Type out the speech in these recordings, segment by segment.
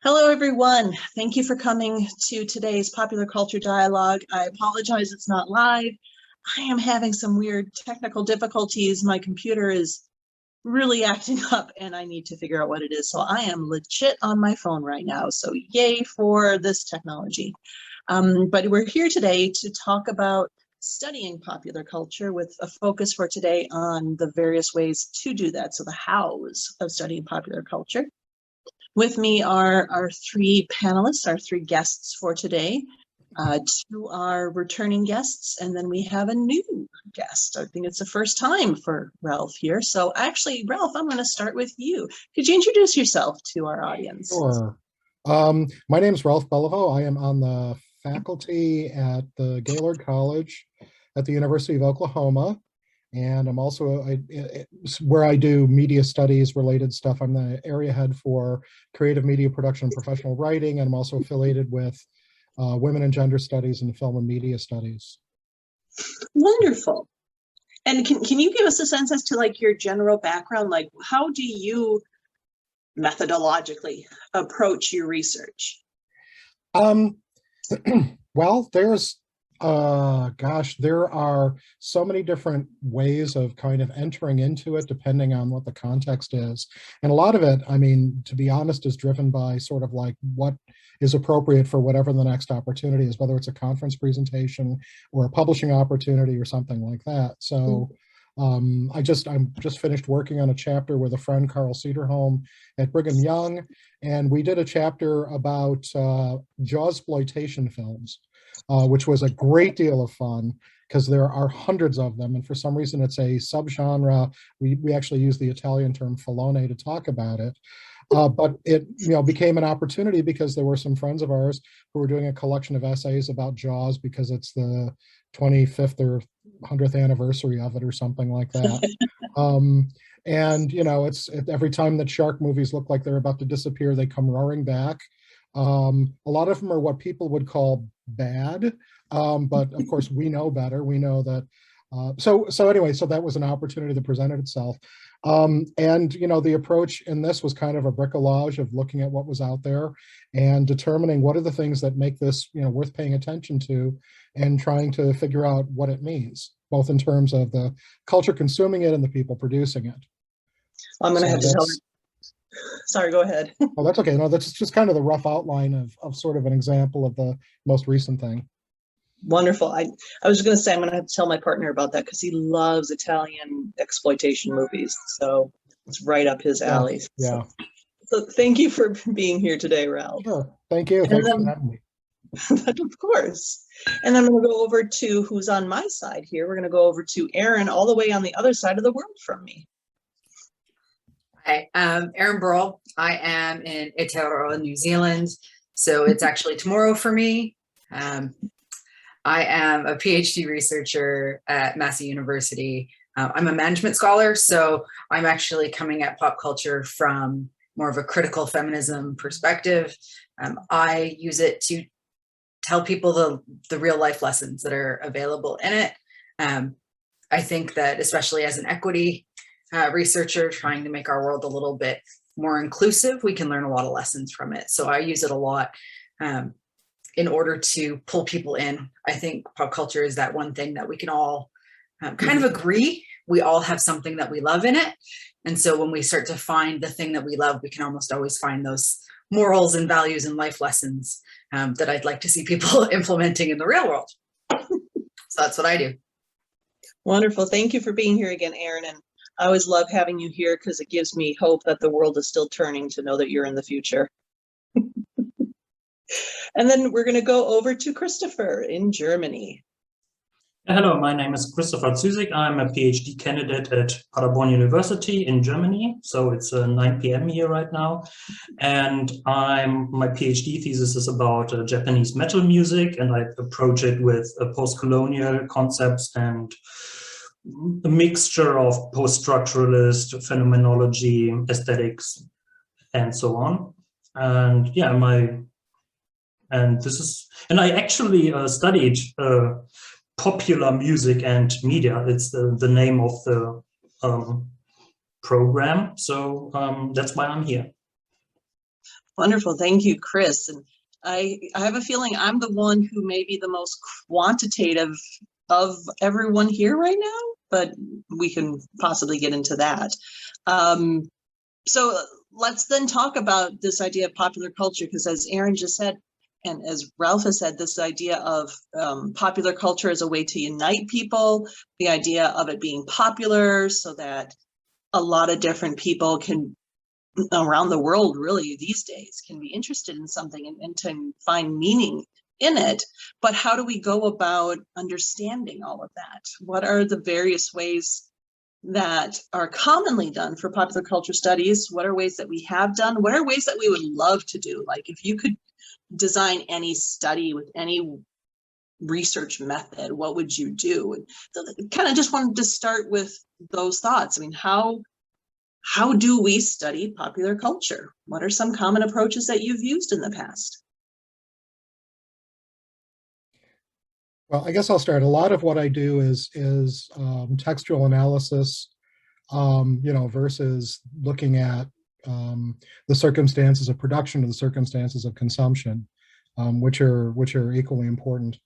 Hello, everyone. Thank you for coming to today's Popular Culture Dialogue. I apologize it's not live. I am having some weird technical difficulties. My computer is really acting up and I need to figure out what it is. So I am legit on my phone right now. So yay for this technology. But we're here today to talk about studying popular culture with a focus for today on the various ways to do that. So the hows of studying popular culture. With me are our three panelists, our three guests for today. Two are returning guests, and then we have a new guest. I think it's the first time for Ralph here. So actually, Ralph, I'm going to start with you. Could you introduce yourself to our audience? Sure. My name is Ralph Beliveau. I am on the faculty at the Gaylord College at the University of Oklahoma. And I'm also, where I do media studies related stuff, I'm the area head for creative media production and professional writing, and I'm also affiliated with women and gender studies and film and media studies. Wonderful. And can you give us a sense as to like your general background? Like, how do you methodologically approach your research? Well, there are so many different ways of kind of entering into it depending on what the context is. And a lot of it, I mean, to be honest, is driven by sort of like what is appropriate for whatever the next opportunity is, whether it's a conference presentation or a publishing opportunity or something like that. So I'm just finished working on a chapter with a friend, Carl Cederholm, at Brigham Young, and we did a chapter about Jawsploitation films. Which was a great deal of fun because there are hundreds of them, and for some reason it's a subgenre. We actually use the Italian term filone to talk about it, but it became an opportunity because there were some friends of ours who were doing a collection of essays about Jaws because it's the 25th or 100th anniversary of it or something like that. And it's every time that shark movies look like they're about to disappear, they come roaring back. A lot of them are what people would call bad, but of course we know better. We know that. So that was an opportunity that presented itself. And the approach in this was kind of a bricolage of looking at what was out there and determining what are the things that make this worth paying attention to, and trying to figure out what it means, both in terms of the culture consuming it and the people producing it. I'm going to have to tell you. Sorry, go ahead. Oh, that's okay. No, that's just kind of the rough outline of sort of an example of the most recent thing. Wonderful. I was going to say I'm going to have to tell my partner about that because he loves Italian exploitation movies. So it's right up his alley. Yeah. So thank you for being here today, Ralph. Sure. Thank you. Thanks for having me. Of course. And then I'm going to go over to who's on my side here. We're going to go over to Erin, all the way on the other side of the world from me. Hi, Erin Burrell. I am in Aotearoa, New Zealand, so it's actually tomorrow for me. I am a PhD researcher at Massey University. I'm a management scholar, so I'm actually coming at pop culture from more of a critical feminism perspective. I use it to tell people the real life lessons that are available in it. I think that especially as an equity researcher trying to make our world a little bit more inclusive, we can learn a lot of lessons from it. So I use it a lot in order to pull people in. I think pop culture is that one thing that we can all kind of agree. We all have something that we love in it. And so when we start to find the thing that we love, we can almost always find those morals and values and life lessons that I'd like to see people implementing in the real world. So that's what I do. Wonderful. Thank you for being here again, Erin. And I always love having you here because it gives me hope that the world is still turning to know that you're in the future. And then we're going to go over to Christopher in Germany. Hello, my name is Christopher Zysik. I'm a PhD candidate at Paderborn University in Germany. So it's 9 p.m. here right now. And my PhD thesis is about Japanese metal music, and I approach it with post-colonial concepts and a mixture of post-structuralist phenomenology, aesthetics, and so on. And yeah, I actually studied popular music and media. It's the name of the program. So that's why I'm here. Wonderful. Thank you, Chris. And I have a feeling I'm the one who may be the most quantitative of everyone here right now, but we can possibly get into that. So let's then talk about this idea of popular culture, because as Erin just said, and as Ralph has said, this idea of popular culture as a way to unite people, the idea of it being popular so that a lot of different people can around the world really these days can be interested in something and to find meaning in it. But how do we go about understanding all of that? What are the various ways that are commonly done for popular culture studies? What are ways that we have done? What are ways that we would love to do? Like if you could design any study with any research method, what would you do? And so kind of just wanted to start with those thoughts. I mean, how do we study popular culture? What are some common approaches that you've used in the past? Well, I guess I'll start. A lot of what I do is textual analysis, versus looking at the circumstances of production or the circumstances of consumption, which are equally important.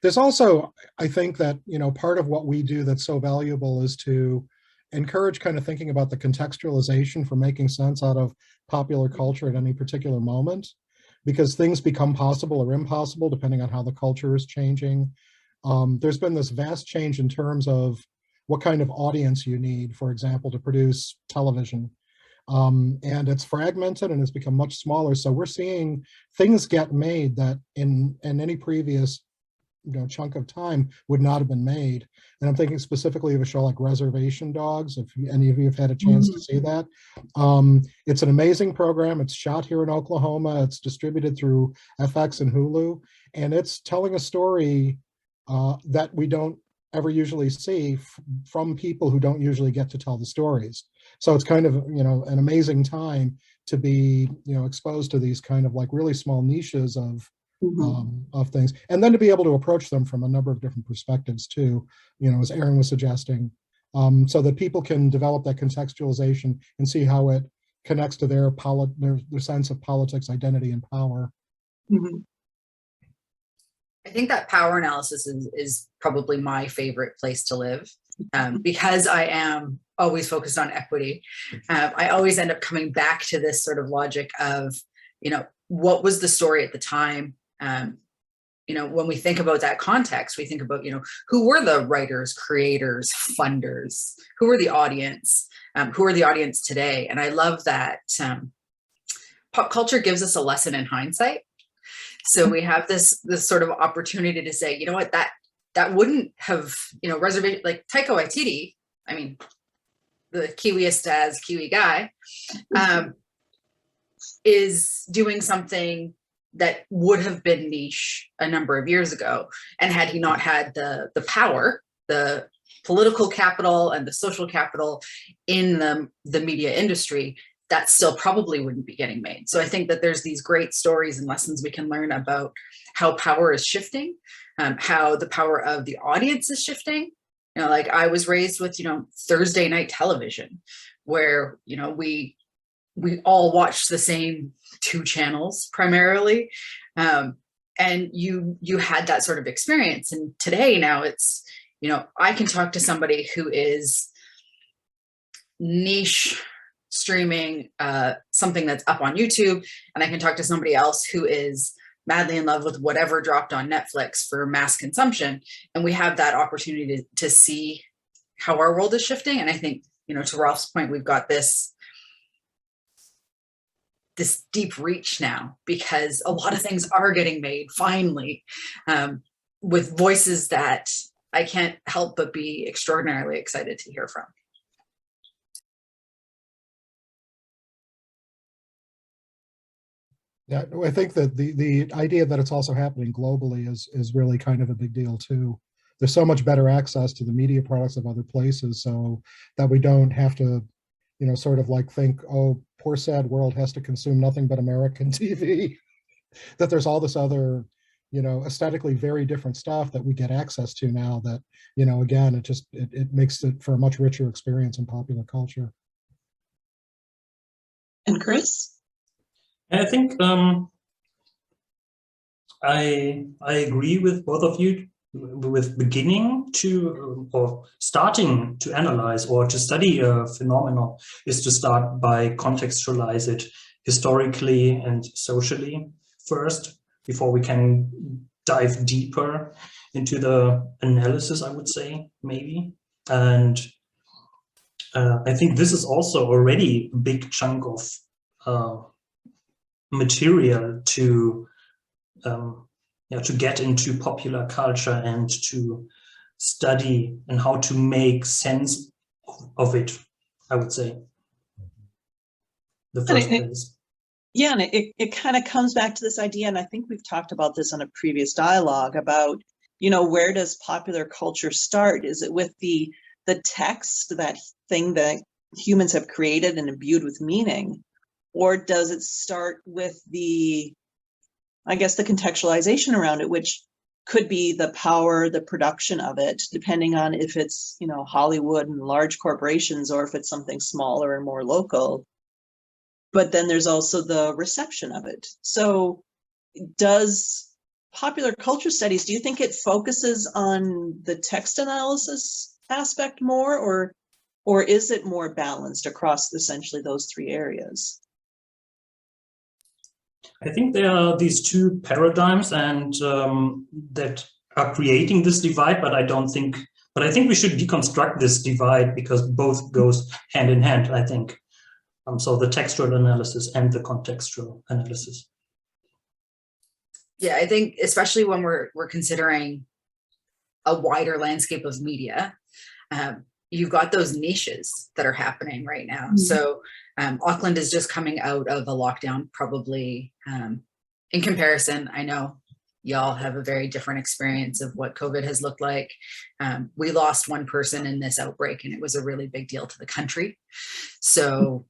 There's also, I think that, part of what we do that's so valuable is to encourage kind of thinking about the contextualization for making sense out of popular culture at any particular moment, because things become possible or impossible depending on how the culture is changing. There's been this vast change in terms of what kind of audience you need, for example, to produce television. And it's fragmented and it's become much smaller. So we're seeing things get made that in any previous chunk of time would not have been made. And I'm thinking specifically of a show like Reservation Dogs, if any of you have had a chance to see that. It's an amazing program. It's shot here in Oklahoma. It's distributed through FX and Hulu. And it's telling a story that we don't ever usually see from people who don't usually get to tell the stories. So it's kind of, an amazing time to be, exposed to these kind of like really small niches of things, and then to be able to approach them from a number of different perspectives too, as Erin was suggesting, so that people can develop that contextualization and see how it connects to their sense of politics, identity, and power. I think that power analysis is probably my favorite place to live, because I am always focused on equity. I always end up coming back to this sort of logic of, what was the story at the time? When we think about that context, we think about, who were the writers, creators, funders, who were the audience, who are the audience today? And I love that pop culture gives us a lesson in hindsight. So we have this sort of opportunity to say, what, that wouldn't have, reservation, like Taika Waititi, I mean, the Kiwiest as Kiwi guy, is doing something that would have been niche a number of years ago. And had he not had the power, the political capital and the social capital in the media industry, that still probably wouldn't be getting made. So I think that there's these great stories and lessons we can learn about how power is shifting, how the power of the audience is shifting. Like I was raised with, Thursday night television, where, we all watched the same two channels primarily. And you had that sort of experience. And today now it's, I can talk to somebody who is niche streaming something that's up on YouTube, and I can talk to somebody else who is madly in love with whatever dropped on Netflix for mass consumption. And we have that opportunity to see how our world is shifting. And I think, to Ralph's point, we've got this deep reach now, because a lot of things are getting made finally, with voices that I can't help but be extraordinarily excited to hear from. Yeah, I think that the idea that it's also happening globally is really kind of a big deal too. There's so much better access to the media products of other places, so that we don't have to, sort of like think, oh, poor sad world has to consume nothing but American TV. That there's all this other, aesthetically very different stuff that we get access to now that, again, it makes it for a much richer experience in popular culture. And Chris? I think I agree with both of you with beginning to or starting to analyze or to study a phenomenon is to start by contextualize it historically and socially first before we can dive deeper into the analysis, I would say, maybe. And I think this is also already a big chunk of material to get into popular culture and to study and how to make sense of it, I would say. The first place. Yeah, and it kind of comes back to this idea, and I think we've talked about this on a previous dialogue about, where does popular culture start? Is it with the text, that thing that humans have created and imbued with meaning? Or does it start with the contextualization around it, which could be the power, the production of it, depending on if it's, Hollywood and large corporations or if it's something smaller and more local. But then there's also the reception of it. So does popular culture studies, do you think it focuses on the text analysis aspect more, or is it more balanced across essentially those three areas? I think there are these two paradigms and that are creating this divide, but I think we should deconstruct this divide because both goes hand in hand, I think. So the textual analysis and the contextual analysis. Yeah, I think especially when we're considering a wider landscape of media, you've got those niches that are happening right now. Mm-hmm. So Auckland is just coming out of a lockdown, probably in comparison. I know y'all have a very different experience of what COVID has looked like. We lost one person in this outbreak, and it was a really big deal to the country. So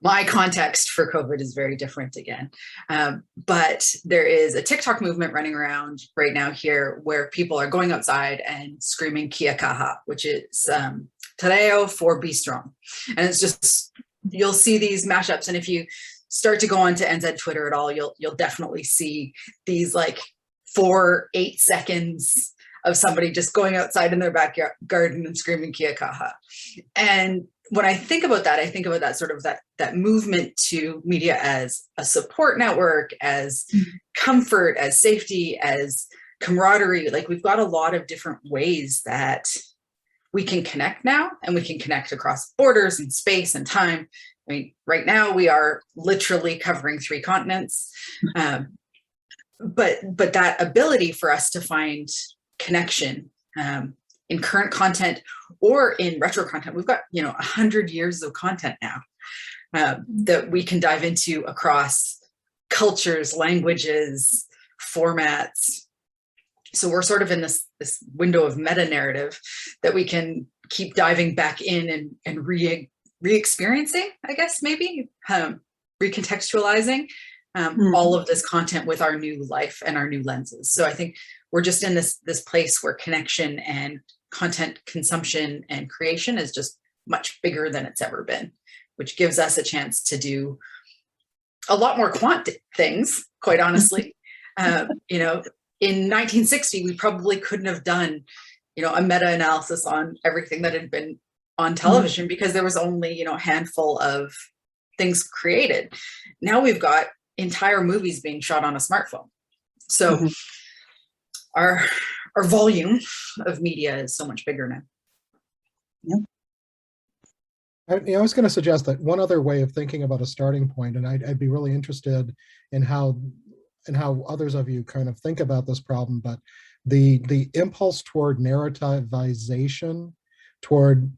my context for COVID is very different again. But there is a TikTok movement running around right now here where people are going outside and screaming kia kaha, which is te reo for be strong. And it's just, you'll see these mashups. And if you start to go onto NZ Twitter at all, you'll definitely see these like 4-8 seconds of somebody just going outside in their backyard garden and screaming kia kaha. And when I think about that, I think about that sort of that movement to media as a support network, as comfort, as safety, as camaraderie. Like we've got a lot of different ways that we can connect now, and we can connect across borders and space and time. I mean, right now we are literally covering 3 continents, but that ability for us to find connection in current content or in retro content. We've got, 100 years of content now that we can dive into across cultures, languages, formats. So we're sort of in this window of meta narrative that we can keep diving back in and re-experiencing, I guess, maybe recontextualizing all of this content with our new life and our new lenses. So I think we're just in this place where connection and content consumption and creation is just much bigger than it's ever been, which gives us a chance to do a lot more quant things, quite honestly. In 1960, we probably couldn't have done, a meta-analysis on everything that had been on television because there was only, a handful of things created. Now we've got entire movies being shot on a smartphone. So our volume of media is so much bigger now. I was going to suggest that one other way of thinking about a starting point, and I'd be really interested in how others of you kind of think about this problem, but the impulse toward narrativization, toward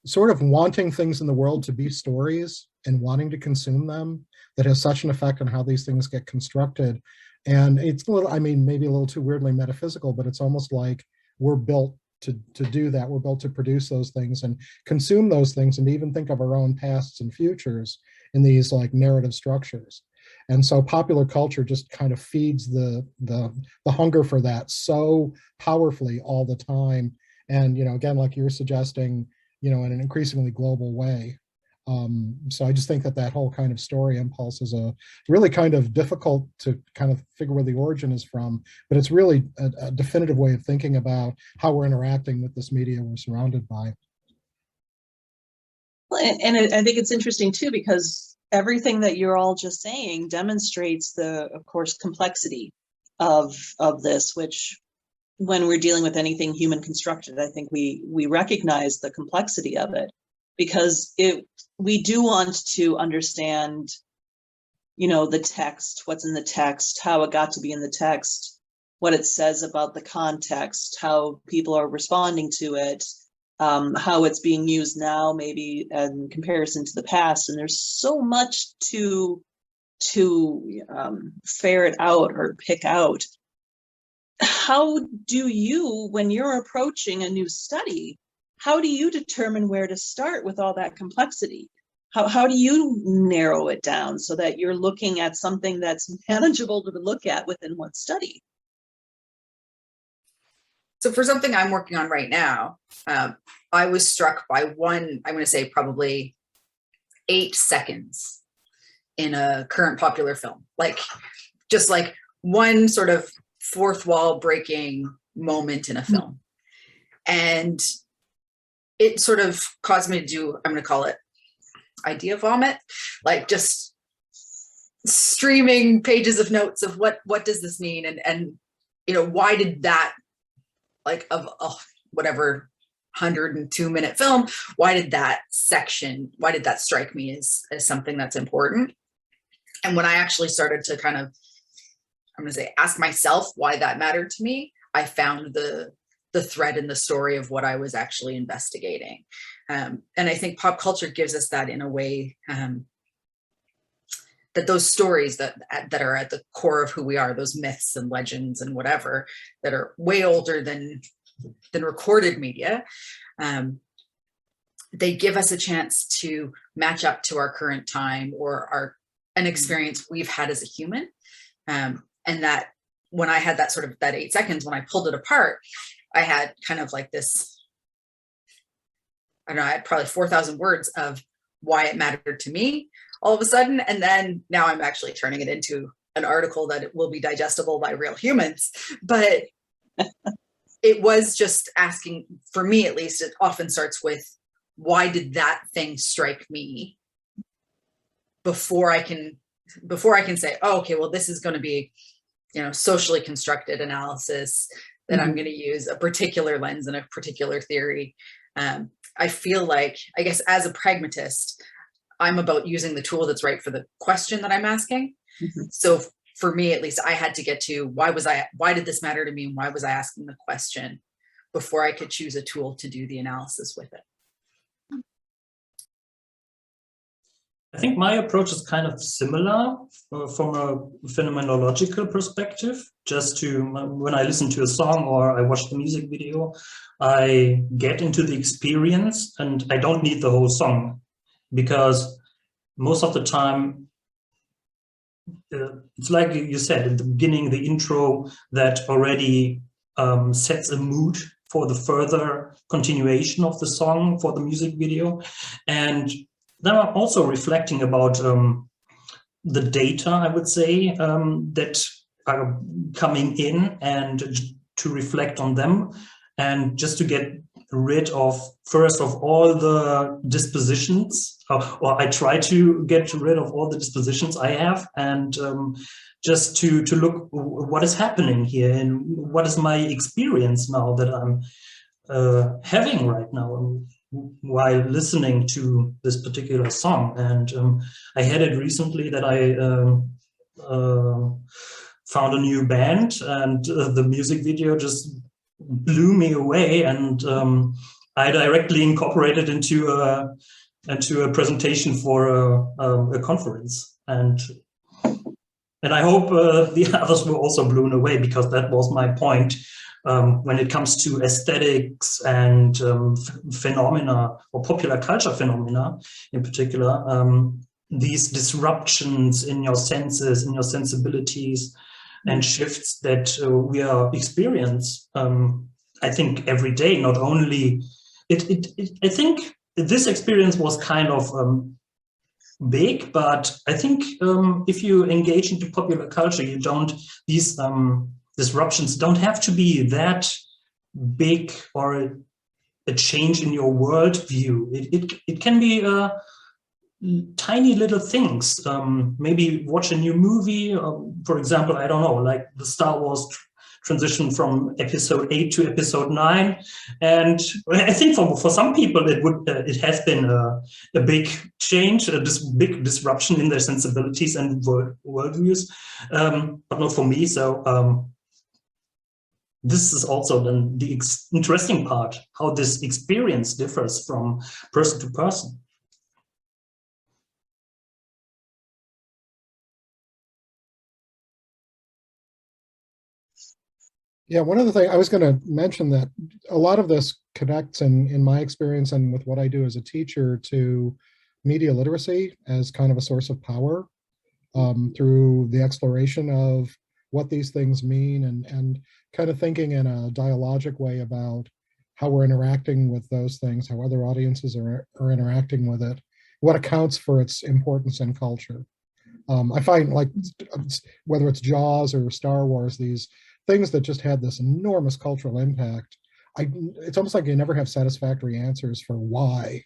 sort of wanting things in the world to be stories and wanting to consume them, that has such an effect on how these things get constructed. And it's a little, maybe a little too weirdly metaphysical, but it's almost like we're built to do that. We're built to produce those things and consume those things and even think of our own pasts and futures in these like narrative structures. And so popular culture just kind of feeds the hunger for that so powerfully all the time. And, again, like you're suggesting, in an increasingly global way. So I just think that that whole kind of story impulse is a really kind of difficult to kind of figure where the origin is from, but it's really a definitive way of thinking about how we're interacting with this media we're surrounded by. And I think it's interesting too, because everything that you're all just saying demonstrates the, of course, complexity of this, which when we're dealing with anything human constructed, I think we recognize the complexity of it, because we do want to understand, you know, the text, what's in the text, how it got to be in the text, what it says about the context, how people are responding to it, how it's being used now, maybe in comparison to the past. And there's so much to ferret out or pick out. How do you, when you're approaching a new study, how do you determine where to start with all that complexity? How do you narrow it down so that you're looking at something that's manageable to look at within one study? So for something I'm working on right now, I was struck by one, I'm going to say probably 8 seconds in a current popular film, just like one sort of fourth wall breaking moment in a film. And it sort of caused me to do, I'm going to call it idea vomit, like just streaming pages of notes of what does this mean? And, you know, why did that, like, of whatever 102-minute film, why did that strike me as something that's important? And when I actually started to kind of, I'm going to say, ask myself why that mattered to me, I found the thread in the story of what I was actually investigating. And I think pop culture gives us that in a way, that those stories that are at the core of who we are, those myths and legends and whatever, that are way older than recorded media, they give us a chance to match up to our current time or an experience we've had as a human. And that when I had that 8 seconds, when I pulled it apart, I had kind of like this, I don't know, I had probably 4,000 words of why it mattered to me all of a sudden. And then now I'm actually turning it into an article that it will be digestible by real humans. But it was just asking, for me at least, it often starts with, why did that thing strike me, before I can say, oh, okay, well, this is going to be, you know, socially constructed analysis, that I'm going to use a particular lens and a particular theory. I feel like, I guess as a pragmatist, I'm about using the tool that's right for the question that I'm asking. So for me, at least, I had to get to why did this matter to me? And why was I asking the question before I could choose a tool to do the analysis with it? I think my approach is kind of similar from a phenomenological perspective. Just to, when I listen to a song or I watch the music video, I get into the experience and I don't need the whole song, because most of the time, it's like you said at the beginning, the intro that already sets a mood for the further continuation of the song, for the music video. And then I'm also reflecting about the data, I would say, that are coming in, and to reflect on them, and just to get rid of, first of all, the dispositions, or I try to get rid of all the dispositions I have, and just to look what is happening here and what is my experience now that I'm having right now while listening to this particular song. And I had it recently that I found a new band, and the music video just blew me away, and I directly incorporated into a presentation for a conference, and I hope the others were also blown away, because that was my point. When it comes to aesthetics and phenomena, or popular culture phenomena in particular, these disruptions in your senses, in your sensibilities, and shifts that we are experience, I think, every day. Not only I think this experience was kind of big, but I think if you engage into popular culture, you don't, these disruptions don't have to be that big or a change in your worldview. It can be tiny little things. Maybe watch a new movie, for example, I don't know, like the Star Wars transition from episode 8 to episode 9, and I think for some people it has been a big change, this big disruption in their sensibilities and worldviews, but not for me. So this is also then the interesting part, how this experience differs from person to person. Yeah, one of the things I was going to mention, that a lot of this connects in my experience and with what I do as a teacher to media literacy as kind of a source of power through the exploration of what these things mean, and kind of thinking in a dialogic way about how we're interacting with those things, how other audiences are interacting with it, what accounts for its importance in culture. I find, like, whether it's Jaws or Star Wars, these things that just had this enormous cultural impact, it's almost like you never have satisfactory answers for why,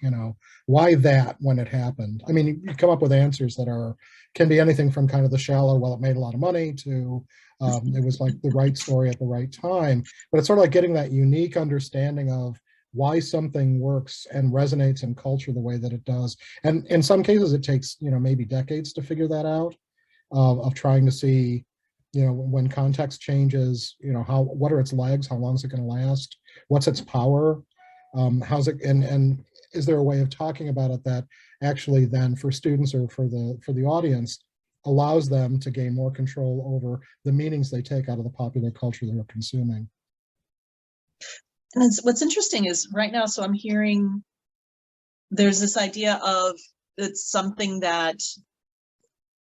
why that when it happened. I mean, you come up with answers that can be anything from kind of the shallow, well, it made a lot of money, to it was like the right story at the right time. But it's sort of like getting that unique understanding of why something works and resonates in culture the way that it does. And in some cases, it takes, maybe decades to figure that out, of trying to see, when context changes, what are its legs? How long is it going to last? What's its power? How's it, and is there a way of talking about it that actually then for students or for the audience allows them to gain more control over the meanings they take out of the popular culture they're consuming? And what's interesting is right now, so I'm hearing there's this idea of it's something that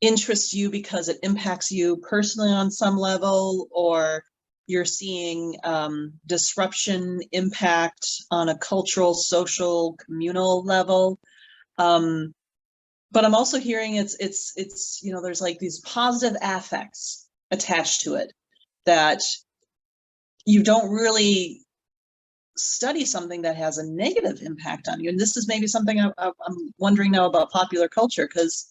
interests you because it impacts you personally on some level, or you're seeing disruption impact on a cultural, social, communal level. But I'm also hearing it's there's like these positive affects attached to it, that you don't really study something that has a negative impact on you. And this is maybe something I'm wondering now about popular culture, because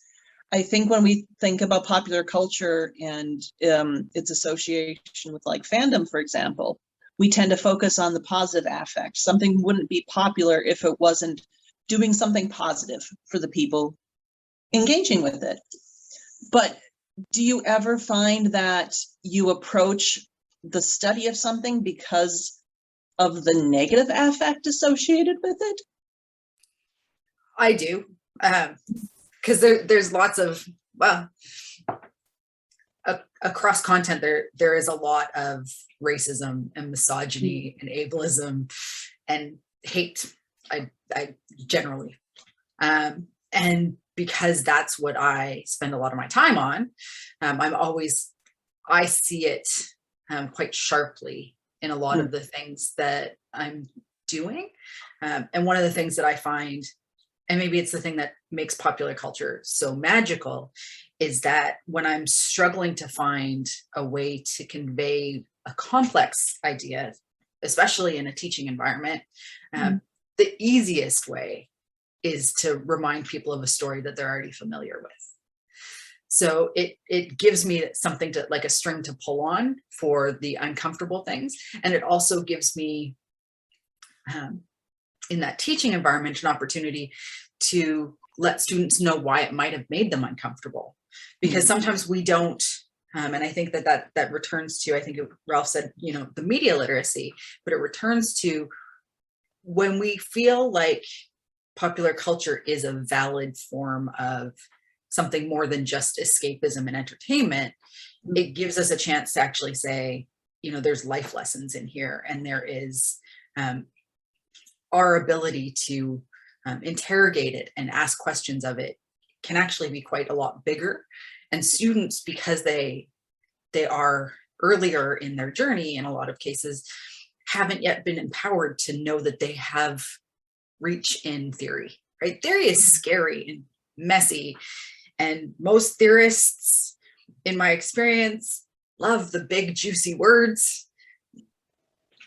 I think when we think about popular culture and its association with like fandom, for example, we tend to focus on the positive affect. Something wouldn't be popular if it wasn't doing something positive for the people engaging with it. But do you ever find that you approach the study of something because of the negative affect associated with it? I do. Because there's lots of, well, across content, there is a lot of racism and misogyny and ableism and hate, I generally. And because that's what I spend a lot of my time on, I see it quite sharply in a lot of the things that I'm doing. And one of the things that I find, and maybe it's the thing that makes popular culture so magical, is that when I'm struggling to find a way to convey a complex idea, especially in a teaching environment, the easiest way is to remind people of a story that they're already familiar with. So it gives me something to, like a string to pull on for the uncomfortable things. And it also gives me, in that teaching environment, an opportunity to let students know why it might have made them uncomfortable. Because sometimes we don't, and I think that returns to, I think Ralph said, the media literacy, but it returns to when we feel like popular culture is a valid form of something more than just escapism and entertainment, it gives us a chance to actually say, there's life lessons in here, and there is our ability to interrogate it and ask questions of it can actually be quite a lot bigger. And students, because they are earlier in their journey, in a lot of cases, haven't yet been empowered to know that they have reach in theory, right? Theory is scary and messy. And most theorists, in my experience, love the big, juicy words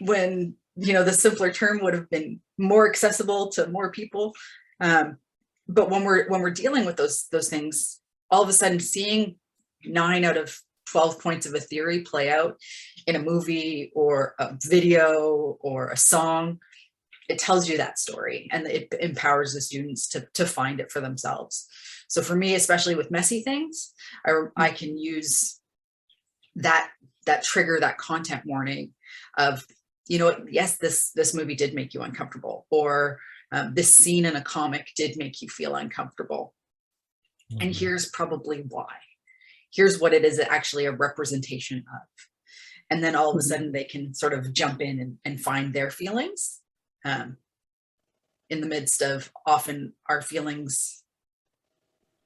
when, you know, the simpler term would have been more accessible to more people. But when we're dealing with those things, all of a sudden seeing 9 out of 12 points of a theory play out in a movie or a video or a song, it tells you that story, and it empowers the students to find it for themselves. So for me, especially with messy things, I can use that trigger, that content warning of, you know, yes, this movie did make you uncomfortable, or this scene in a comic did make you feel uncomfortable. Mm-hmm. And here's probably why. Here's what it is actually a representation of. And then all of a sudden they can sort of jump in and find their feelings in the midst of, often our feelings,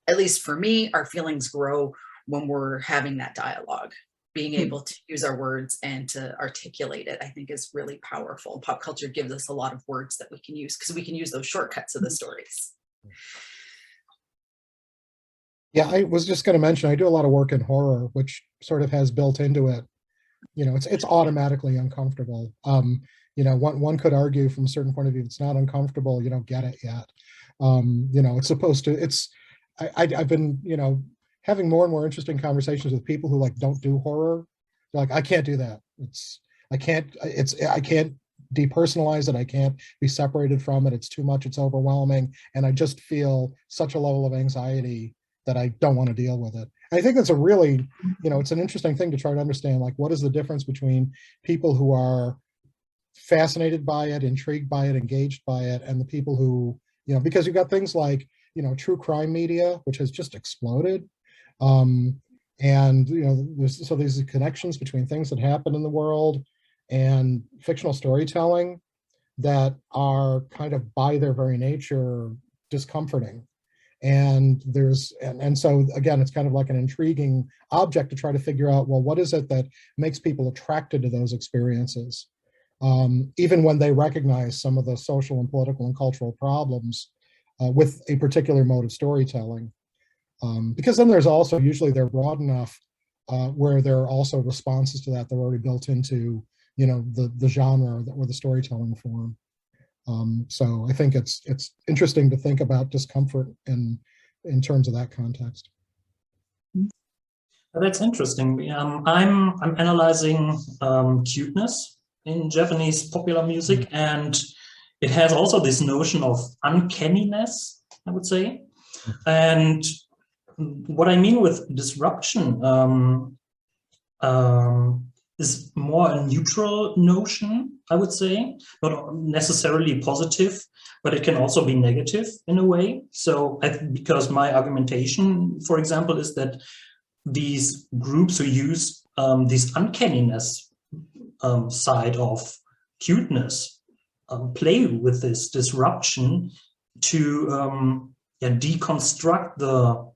at least for me, our feelings grow when we're having that dialogue. Being able to use our words and to articulate it, I think, is really powerful. Pop culture gives us a lot of words that we can use, because we can use those shortcuts of the stories. Yeah, I was just going to mention, I do a lot of work in horror, which sort of has built into it, you know, it's automatically uncomfortable. You know, one could argue from a certain point of view, it's not uncomfortable, you don't get it yet. You know, it's supposed to, I've been, you know, having more and more interesting conversations with people who like don't do horror. They're like, I can't do that. I can't depersonalize it. I can't be separated from it. It's too much, it's overwhelming. And I just feel such a level of anxiety that I don't want to deal with it. And I think that's a really, you know, it's an interesting thing to try to understand, like, what is the difference between people who are fascinated by it, intrigued by it, engaged by it, and the people who, you know, because you've got things like, you know, true crime media, which has just exploded. And, you know, there's these connections between things that happen in the world and fictional storytelling that are kind of by their very nature discomforting. And so again, it's kind of like an intriguing object to try to figure out, well, what is it that makes people attracted to those experiences? Even when they recognize some of the social and political and cultural problems with a particular mode of storytelling. Because then there's also, usually they're broad enough where there are also responses to that that are already built into, you know, the genre or the storytelling form. So I think it's interesting to think about discomfort in terms of that context. That's interesting. I'm analyzing cuteness in Japanese popular music, and it has also this notion of uncanniness, I would say. And what I mean with disruption is more a neutral notion, I would say, not necessarily positive, but it can also be negative in a way. So because my argumentation, for example, is that these groups who use this uncanniness side of cuteness play with this disruption to deconstruct the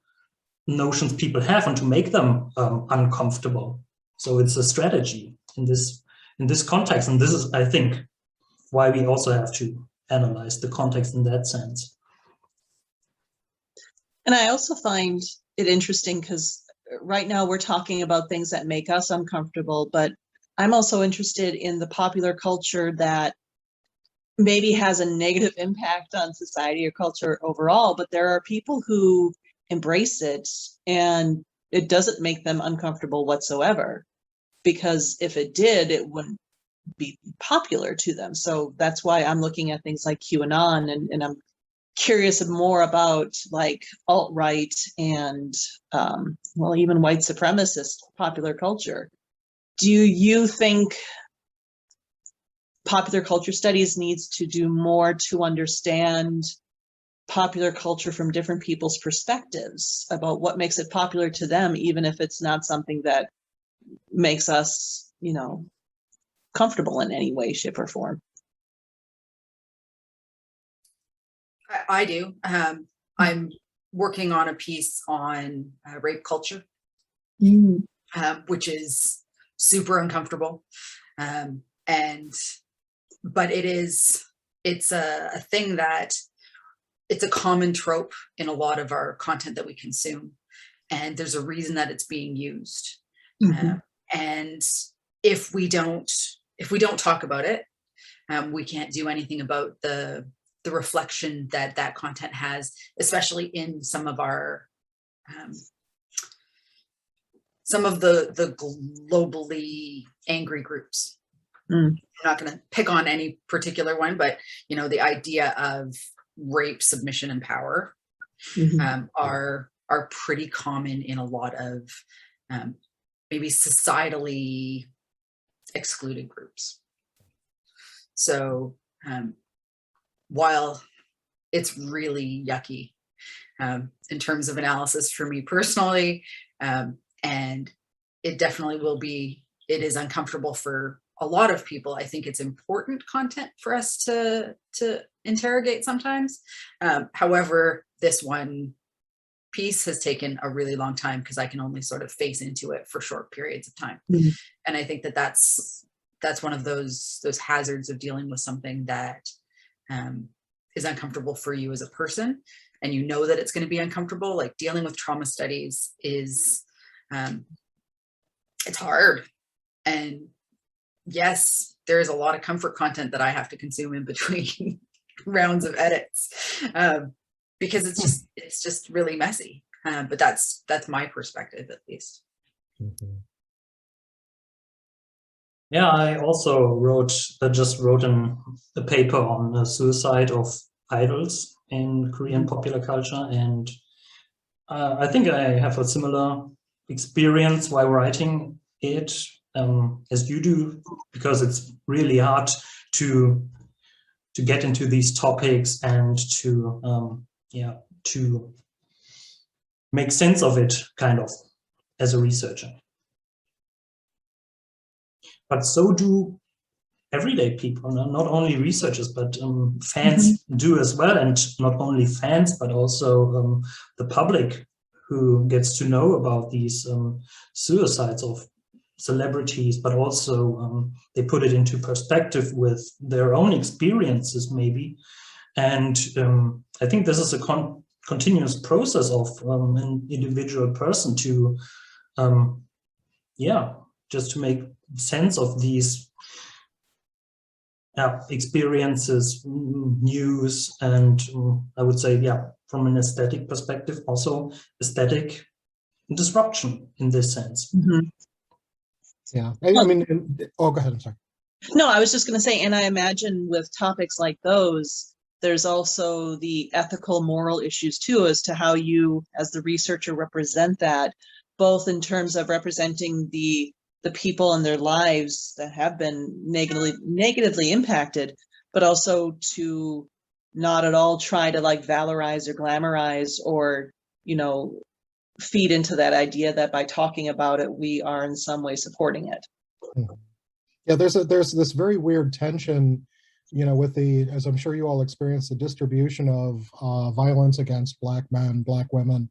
notions people have and to make them uncomfortable. So it's a strategy in this context, and this is, I think, why we also have to analyze the context in that sense. And I also find it interesting because right now we're talking about things that make us uncomfortable, but I'm also interested in the popular culture that maybe has a negative impact on society or culture overall, but there are people who embrace it and it doesn't make them uncomfortable whatsoever, because if it did, it wouldn't be popular to them. So that's why I'm looking at things like QAnon, and I'm curious more about like alt-right and well, even white supremacist popular culture. Do you think popular culture studies needs to do more to understand popular culture from different people's perspectives about what makes it popular to them, even if it's not something that makes us, you know, comfortable in any way, shape, or form? I do. I'm working on a piece on rape culture, which is super uncomfortable. But it it's a thing that it's a common trope in a lot of our content that we consume, and there's a reason that it's being used. And if we don't talk about it, we can't do anything about the reflection that that content has, especially in some of our some of the globally angry groups. I'm not going to pick on any particular one, but you know, the idea of rape, submission, and power are pretty common in a lot of maybe societally excluded groups. So while it's really yucky in terms of analysis for me personally, and it definitely will be, it is uncomfortable for a lot of people, I think it's important content for us to interrogate sometimes. However, this one piece has taken a really long time because I can only sort of face into it for short periods of time. And I think that that's one of those hazards of dealing with something that is uncomfortable for you as a person, and you know that it's going to be uncomfortable. Like dealing with trauma studies is it's hard, and yes, there is a lot of comfort content that I have to consume in between rounds of edits because it's just really messy. But that's my perspective, at least. Yeah, I also just wrote a paper on the suicide of idols in Korean popular culture, and I think I have a similar experience while writing it as you do, because it's really hard to get into these topics and to make sense of it, kind of, as a researcher. But so do everyday people, not only researchers, but fans do as well. And not only fans, but also the public who gets to know about these suicides of celebrities, but also they put it into perspective with their own experiences, maybe. And I think this is a continuous process of an individual person to, just to make sense of these experiences, news, and I would say, from an aesthetic perspective, also aesthetic disruption in this sense. Yeah, I mean, oh, go ahead, I'm sorry. No, I was just going to say, and I imagine with topics like those, there's also the ethical, moral issues too, as to how you, as the researcher, represent that, both in terms of representing the people and their lives that have been negatively impacted, but also to not at all try to like valorize or glamorize or, you know, feed into that idea that by talking about it, we are in some way supporting it. Yeah, there's this very weird tension, you know, with as I'm sure you all experienced, the distribution of violence against Black men, Black women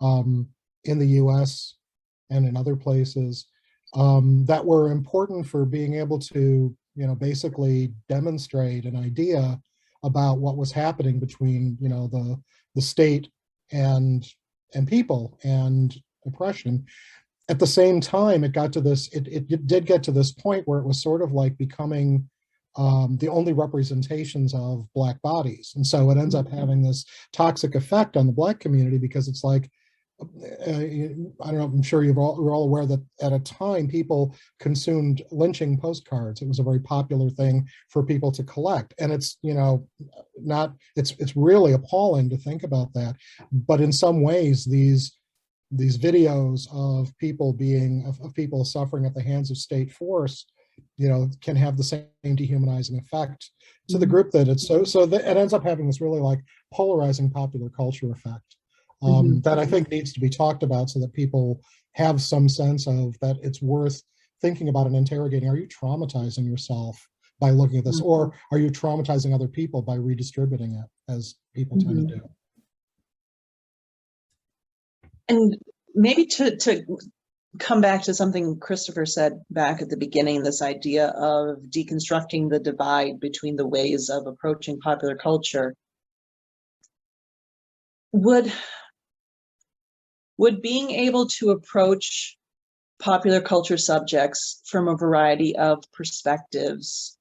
in the US and in other places that were important for being able to, you know, basically demonstrate an idea about what was happening between, you know, the state and people and oppression. At the same time, it got to this, it did get to this point where it was sort of like becoming the only representations of Black bodies. And so it ends up having this toxic effect on the Black community, because it's like, I don't know, I'm sure we're all aware that at a time people consumed lynching postcards. It was a very popular thing for people to collect. And it's, you know, it's really appalling to think about that. But in some ways, these videos of people of people suffering at the hands of state force, you know, can have the same dehumanizing effect to the group that it's so that it ends up having this really like polarizing popular culture effect. That I think needs to be talked about, so that people have some sense of that it's worth thinking about and interrogating. Are you traumatizing yourself by looking at this, or are you traumatizing other people by redistributing it, as people tend to do? And maybe to come back to something Christopher said back at the beginning, this idea of deconstructing the divide between the ways of approaching popular culture. Would being able to approach popular culture subjects from a variety of perspectives,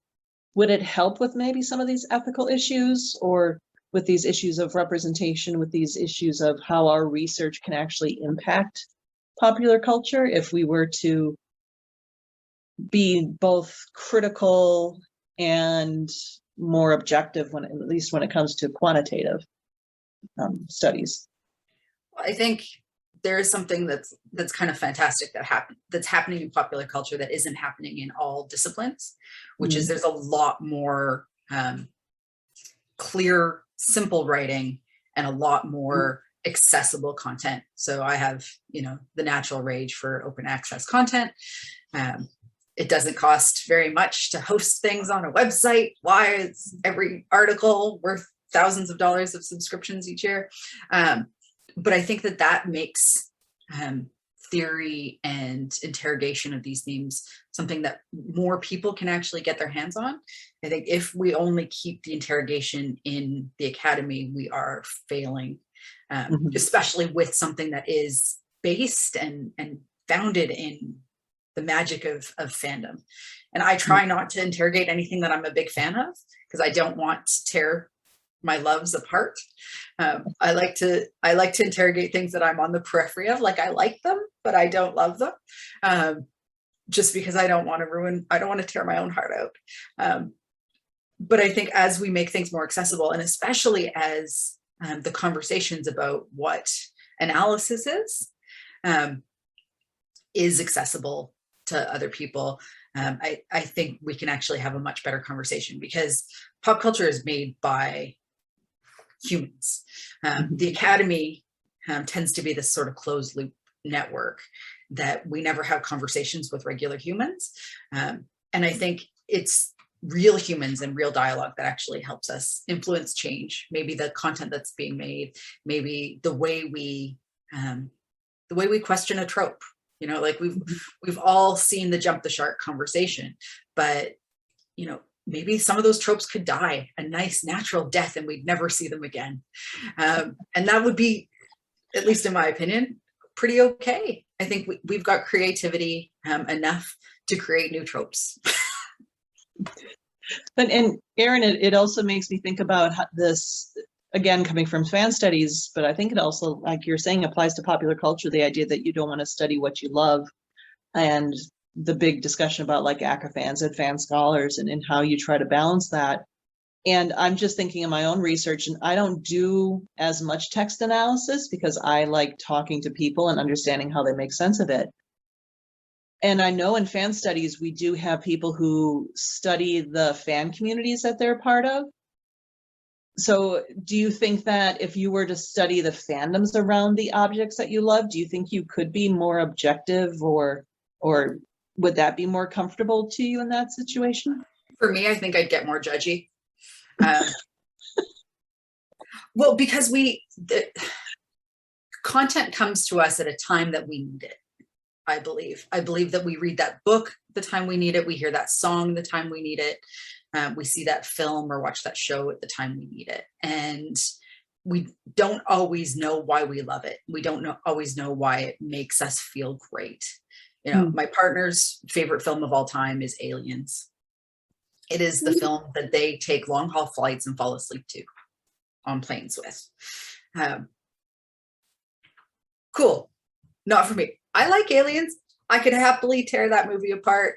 would it help with maybe some of these ethical issues, or with these issues of representation, with these issues of how our research can actually impact popular culture, if we were to be both critical and more objective, when, at least when it comes to quantitative studies? I think there is something that's kind of fantastic that's happening in popular culture that isn't happening in all disciplines, which is there's a lot more clear, simple writing and a lot more accessible content. So I have, the natural rage for open access content. It doesn't cost very much to host things on a website. Why is every article worth thousands of dollars of subscriptions each year? But I think that makes theory and interrogation of these themes something that more people can actually get their hands on. I think if we only keep the interrogation in the academy, we are failing, especially with something that is based and founded in the magic of fandom. And I try not to interrogate anything that I'm a big fan of, because I don't want to tear my loves apart. I like to interrogate things that I'm on the periphery of, like I like them, but I don't love them, just because I don't want to tear my own heart out. But I think as we make things more accessible, and especially as the conversations about what analysis is accessible to other people, I think we can actually have a much better conversation, because pop culture is made by humans. The academy tends to be this sort of closed loop network that we never have conversations with regular humans. And I think it's real humans and real dialogue that actually helps us influence change. Maybe the content that's being made, maybe the way we question a trope. Like we've all seen the jump the shark conversation, but maybe some of those tropes could die a nice natural death and we'd never see them again. And that would be, at least in my opinion, pretty okay. I think we've got creativity enough to create new tropes. And Erin, it also makes me think about this, again, coming from fan studies, but I think it also, like you're saying, applies to popular culture, the idea that you don't want to study what you love, and the big discussion about like ACA-fans and fan scholars and how you try to balance that. And I'm just thinking of my own research, and I don't do as much text analysis because I like talking to people and understanding how they make sense of it. And I know in fan studies, we do have people who study the fan communities that they're part of. So do you think that if you were to study the fandoms around the objects that you love, do you think you could be more objective, or would that be more comfortable to you in that situation? For me, I think I'd get more judgy. Well, because the content comes to us at a time that we need it. I believe that we read that book the time we need it. We hear that song the time we need it. We see that film or watch that show at the time we need it. And we don't always know why we love it. We don't always know why it makes us feel great. My partner's favorite film of all time is Aliens. It is the film that they take long haul flights and fall asleep to on planes with. Cool. Not for me. I like Aliens. I could happily tear that movie apart,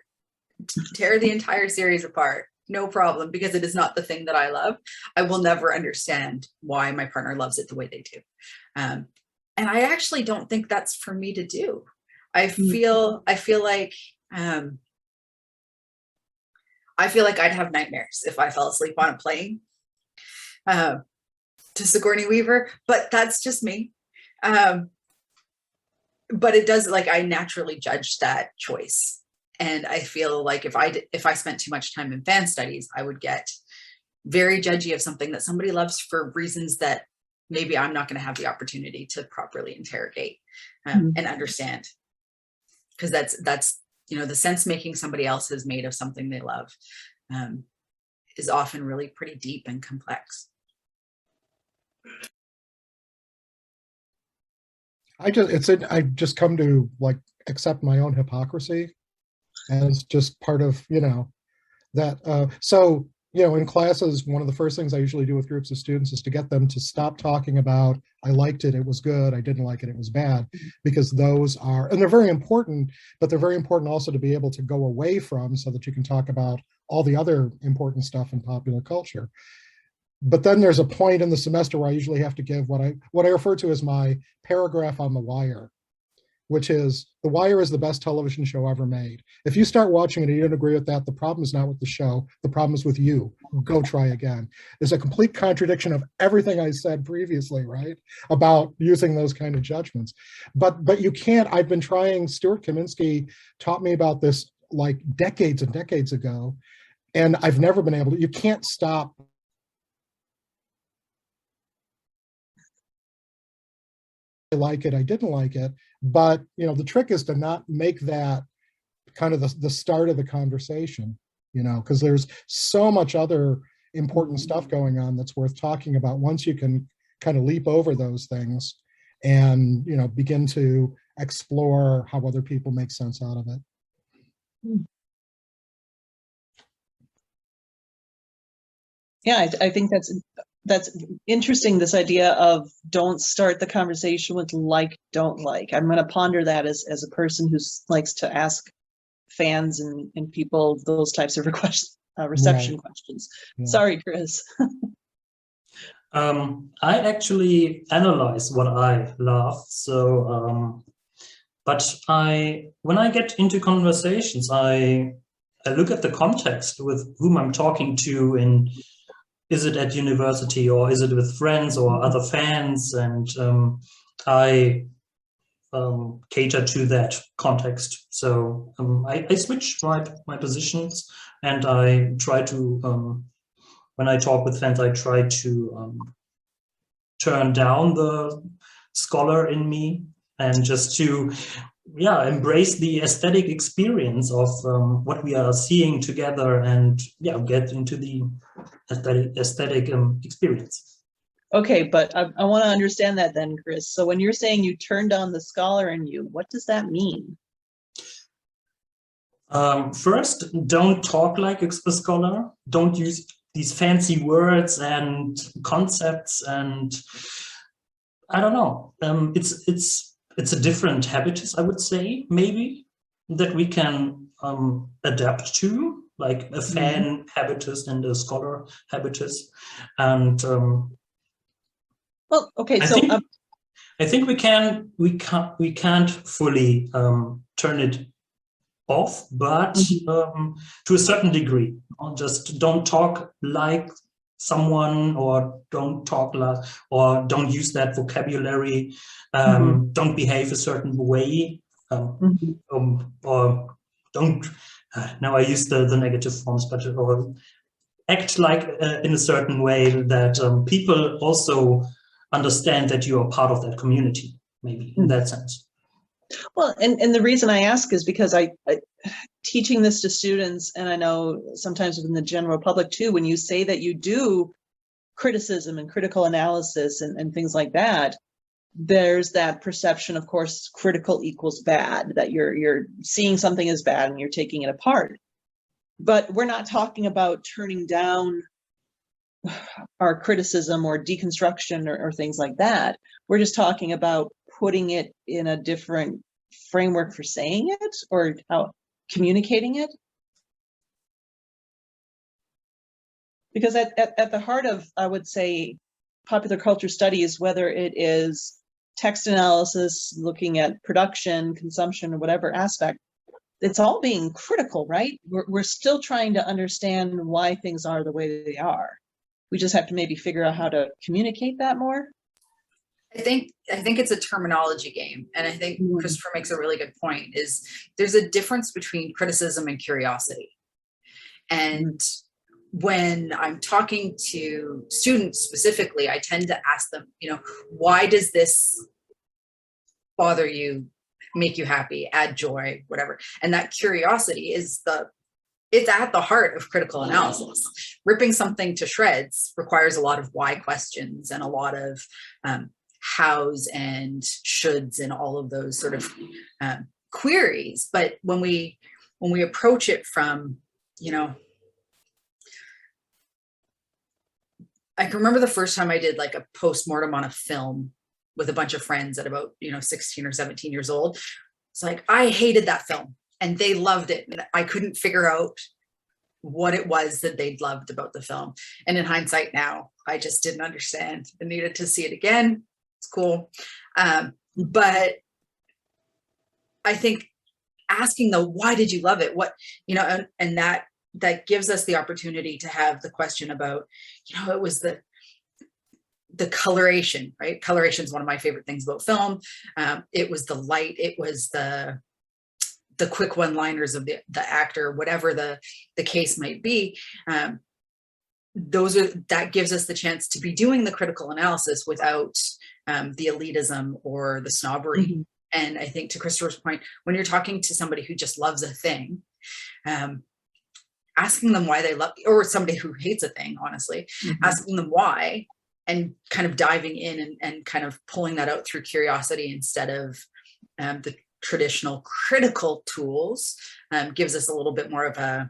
tear the entire series apart. No problem, because it is not the thing that I love. I will never understand why my partner loves it the way they do. And I actually don't think that's for me to do. I feel like I'd have nightmares if I fell asleep on a plane to Sigourney Weaver, but that's just me. But it does, I naturally judge that choice. And I feel like if I spent too much time in fan studies, I would get very judgy of something that somebody loves for reasons that maybe I'm not going to have the opportunity to properly interrogate and understand. because that's the sense making somebody else has made of something they love is often really pretty deep and complex. I just come to like accept my own hypocrisy as just part of, that. So, in classes, one of the first things I usually do with groups of students is to get them to stop talking about, I liked it, it was good, I didn't like it, it was bad, because those are, and they're very important, but they're very important also to be able to go away from so that you can talk about all the other important stuff in popular culture. But then there's a point in the semester where I usually have to give what I refer to as my paragraph on The Wire, which is, The Wire is the best television show ever made. If you start watching it and you don't agree with that, the problem is not with the show, the problem is with you. Go try again. There's a complete contradiction of everything I said previously, right? About using those kind of judgments. But you can't, I've been trying, Stuart Kaminsky taught me about this like decades and decades ago, and I've never been able to, you can't stop. I like it, I didn't like it, but the trick is to not make that kind of the start of the conversation, because there's so much other important stuff going on that's worth talking about once you can kind of leap over those things and begin to explore how other people make sense out of it. Yeah, I think that's interesting, this idea of don't start the conversation with like, don't like. I'm going to ponder that as a person who likes to ask fans and people those types of reception questions. Yeah. Sorry, Chris. I actually analyze what I love. So, but when I get into conversations, I look at the context with whom I'm talking to, and is it at university or is it with friends or other fans? And I cater to that context. So I switch my positions, and I try to, when I talk with fans, I try to turn down the scholar in me and just to embrace the aesthetic experience of what we are seeing together, and get into the aesthetic experience. Okay, but I want to understand that then, Chris. So when you're saying you turn down the scholar in you, what does that mean? First, don't talk like a scholar. Don't use these fancy words and concepts, and I don't know. It's a different habitus, I would say, maybe, that we can adapt to, like a fan habitus and a scholar habitus. And well, okay, so I think we can't fully turn it off, but to a certain degree. Just don't talk like someone, or don't talk like, or don't use that vocabulary. Don't behave a certain way, or don't. Now I use the negative forms, but or act like in a certain way that people also understand that you are part of that community, maybe in that sense. Well, and the reason I ask is because I teaching this to students, and I know sometimes within the general public too, when you say that you do criticism and critical analysis and things like that, there's that perception, of course, critical equals bad, that you're seeing something as bad and you're taking it apart. But we're not talking about turning down our criticism or deconstruction or things like that. We're just talking about putting it in a different framework for saying it, or how communicating it. Because at the heart of, I would say, popular culture studies, whether it is text analysis, looking at production, consumption, or whatever aspect, it's all being critical, right? We're still trying to understand why things are the way they are. We just have to maybe figure out how to communicate that more. I think it's a terminology game, and I think Christopher makes a really good point. Is there's a difference between criticism and curiosity, and when I'm talking to students specifically, I tend to ask them, why does this bother you? make you happy, add joy, whatever. And that curiosity is it's at the heart of critical analysis. Ripping something to shreds requires a lot of why questions and a lot of hows and shoulds and all of those sort of queries. But when we approach it from, you know, I can remember the first time I did like a postmortem on a film with a bunch of friends at about, 16 or 17 years old. It's like, I hated that film and they loved it. And I couldn't figure out what it was that they'd loved about the film. And in hindsight now, I just didn't understand and needed to see it again. It's cool. But I think asking why did you love it? What, and that gives us the opportunity to have the question about, it was the coloration, right? Coloration is one of my favorite things about film. It was the light. It was the quick one-liners of the actor, whatever the case might be. That gives us the chance to be doing the critical analysis without the elitism or the snobbery. Mm-hmm. And I think to Christopher's point, when you're talking to somebody who just loves a thing, asking them why they love, or somebody who hates a thing, honestly, mm-hmm. asking them why, and kind of diving in and kind of pulling that out through curiosity instead of the traditional critical tools, gives us a little bit more of a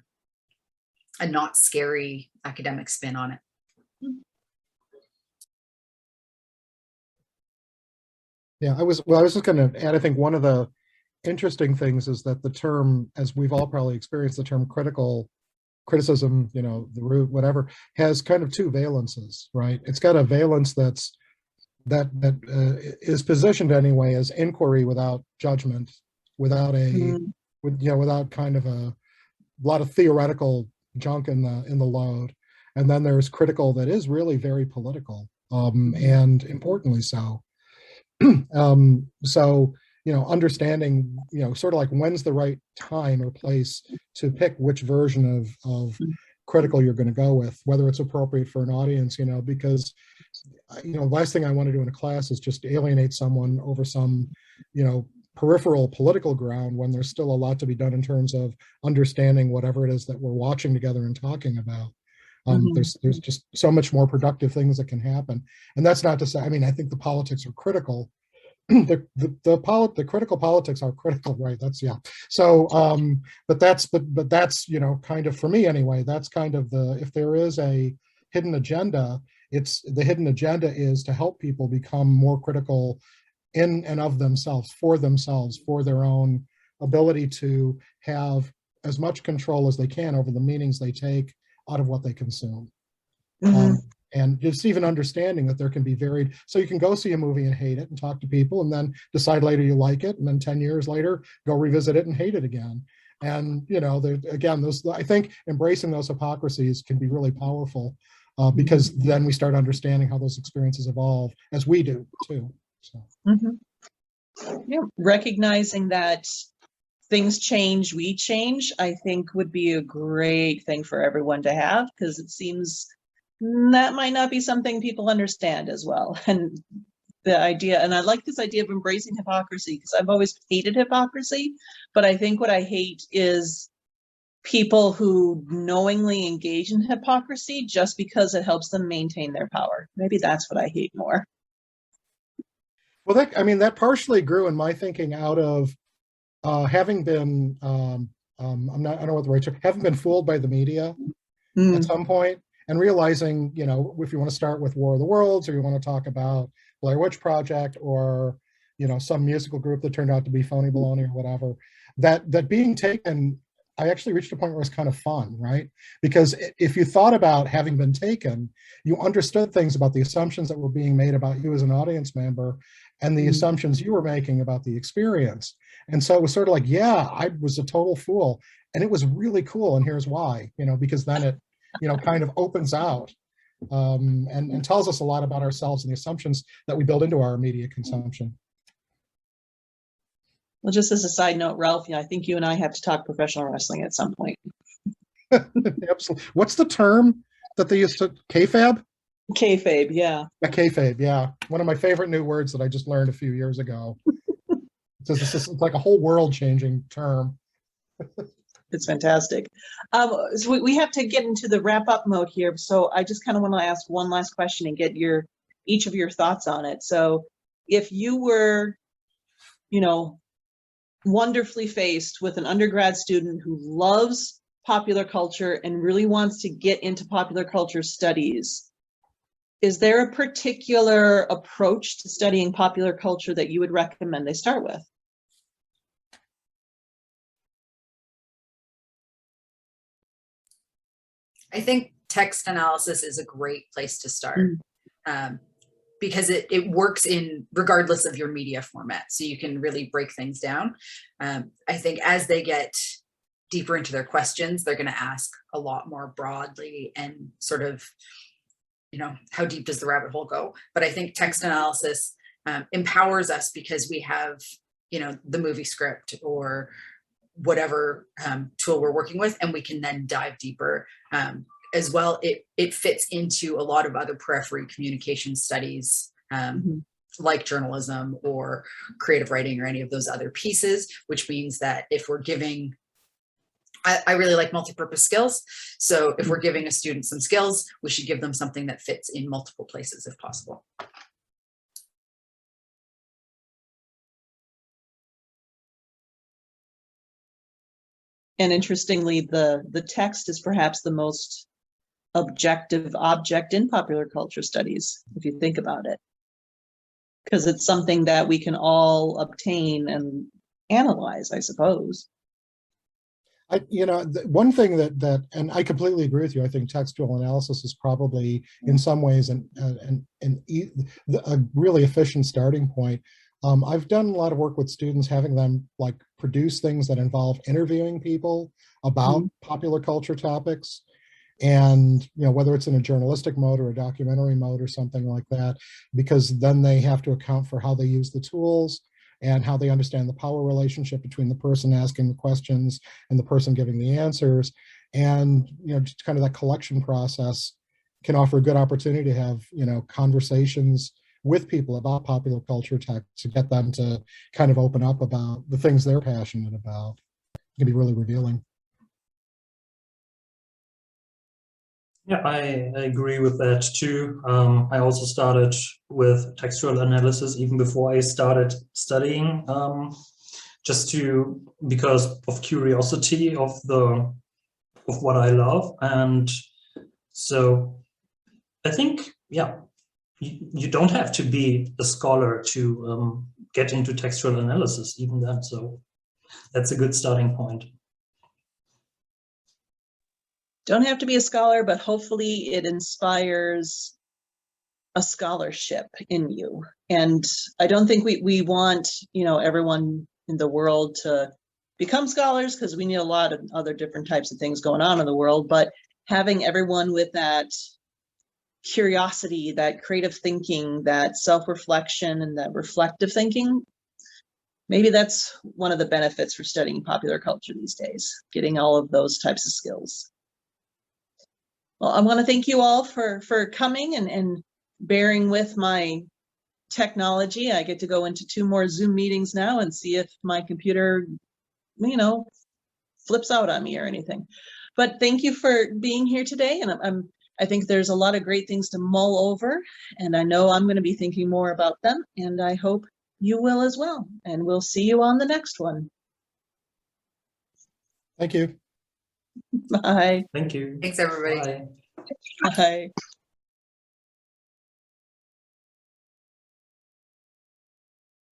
not scary academic spin on it. Yeah, I was just going to add, I think one of the interesting things is that the term, as we've all probably experienced, the term criticism, the root, whatever, has kind of two valences, right? It's got a valence that is positioned anyway as inquiry without judgment, without without kind of a lot of theoretical junk in the load. And then there's critical that is really very political, and importantly so. So, understanding, sort of like when's the right time or place to pick which version of critical you're going to go with, whether it's appropriate for an audience, because, the last thing I want to do in a class is just alienate someone over some, peripheral political ground when there's still a lot to be done in terms of understanding whatever it is that we're watching together and talking about. There's just so much more productive things that can happen. And that's not to say, I think the politics are critical. The critical politics are critical, right? That's, yeah. So, but that's, kind of, for me anyway, that's kind of if there is a hidden agenda, the hidden agenda is to help people become more critical in and of themselves, for their own ability to have as much control as they can over the meanings they take out of what they consume. Mm-hmm. And just even understanding that there can be varied, so you can go see a movie and hate it and talk to people and then decide later you like it, and then 10 years later go revisit it and hate it again. And again, I think embracing those hypocrisies can be really powerful, because then we start understanding how those experiences evolve, as we do too. So. Mm-hmm. Yeah, recognizing that things change, we change, I think would be a great thing for everyone to have, because it seems that might not be something people understand as well. And the idea, and I like this idea of embracing hypocrisy, because I've always hated hypocrisy, but I think what I hate is people who knowingly engage in hypocrisy just because it helps them maintain their power. Maybe that's what I hate more. Well, that partially grew in my thinking out of having been, I don't know what the right term, having been fooled by the media at some point, and realizing, if you want to start with War of the Worlds, or you want to talk about Blair Witch Project, or, some musical group that turned out to be phony baloney or whatever, that being taken, I actually reached a point where it's kind of fun, right? Because if you thought about having been taken, you understood things about the assumptions that were being made about you as an audience member, and the assumptions you were making about the experience. And so it was sort of like, yeah, I was a total fool. And it was really cool. And here's why, because then it, kind of opens out and tells us a lot about ourselves and the assumptions that we build into our immediate consumption. Well, just as a side note, Ralph, I think you and I have to talk professional wrestling at some point. Absolutely. What's the term that they used to, kayfabe? Kayfabe, yeah. A kayfabe, yeah. One of my favorite new words that I just learned a few years ago. It's like a whole world changing term. It's fantastic. So we have to get into the wrap up mode here. So I just kind of want to ask one last question and get each of your thoughts on it. So if you were, wonderfully faced with an undergrad student who loves popular culture and really wants to get into popular culture studies, is there a particular approach to studying popular culture that you would recommend they start with? I think text analysis is a great place to start, because it works regardless of your media format. So you can really break things down. I think as they get deeper into their questions, they're going to ask a lot more broadly and sort of, how deep does the rabbit hole go? But I think text analysis empowers us because we have, the movie script or whatever tool we're working with, and we can then dive deeper. As well, it fits into a lot of other periphery communication studies, like journalism or creative writing or any of those other pieces, which means that if we're giving, I really like multi-purpose skills. So if we're giving a student some skills, we should give them something that fits in multiple places if possible. And interestingly, the text is perhaps the most objective object in popular culture studies, if you think about it, because it's something that we can all obtain and analyze, I suppose. One thing that, and I completely agree with you. I think textual analysis is probably in some ways a really efficient starting point. I've done a lot of work with students, having them like produce things that involve interviewing people about popular culture topics. And, whether it's in a journalistic mode or a documentary mode or something like that, because then they have to account for how they use the tools and how they understand the power relationship between the person asking the questions and the person giving the answers. And, just kind of that collection process can offer a good opportunity to have, conversations with people about popular culture to get them to kind of open up about the things they're passionate about. It can be really revealing. Yeah, I agree with that too. I also started with textual analysis even before I started studying, because of curiosity of what I love. And so I think, you don't have to be a scholar to get into textual analysis even then. So that's a good starting point. Don't have to be a scholar, but hopefully it inspires a scholarship in you. And I don't think we want, everyone in the world to become scholars, because we need a lot of other different types of things going on in the world, but having everyone with that curiosity, that creative thinking, that self-reflection, and that reflective thinking, maybe that's one of the benefits for studying popular culture these days, getting all of those types of skills. Well, I want to thank you all for coming and bearing with my technology. I get to go into 2 more Zoom meetings now and see if my computer, flips out on me or anything. But thank you for being here today. And I think there's a lot of great things to mull over, and I know I'm going to be thinking more about them, and I hope you will as well. And we'll see you on the next one. Thank you. Bye. Thank you. Thanks, everybody. Bye. Bye.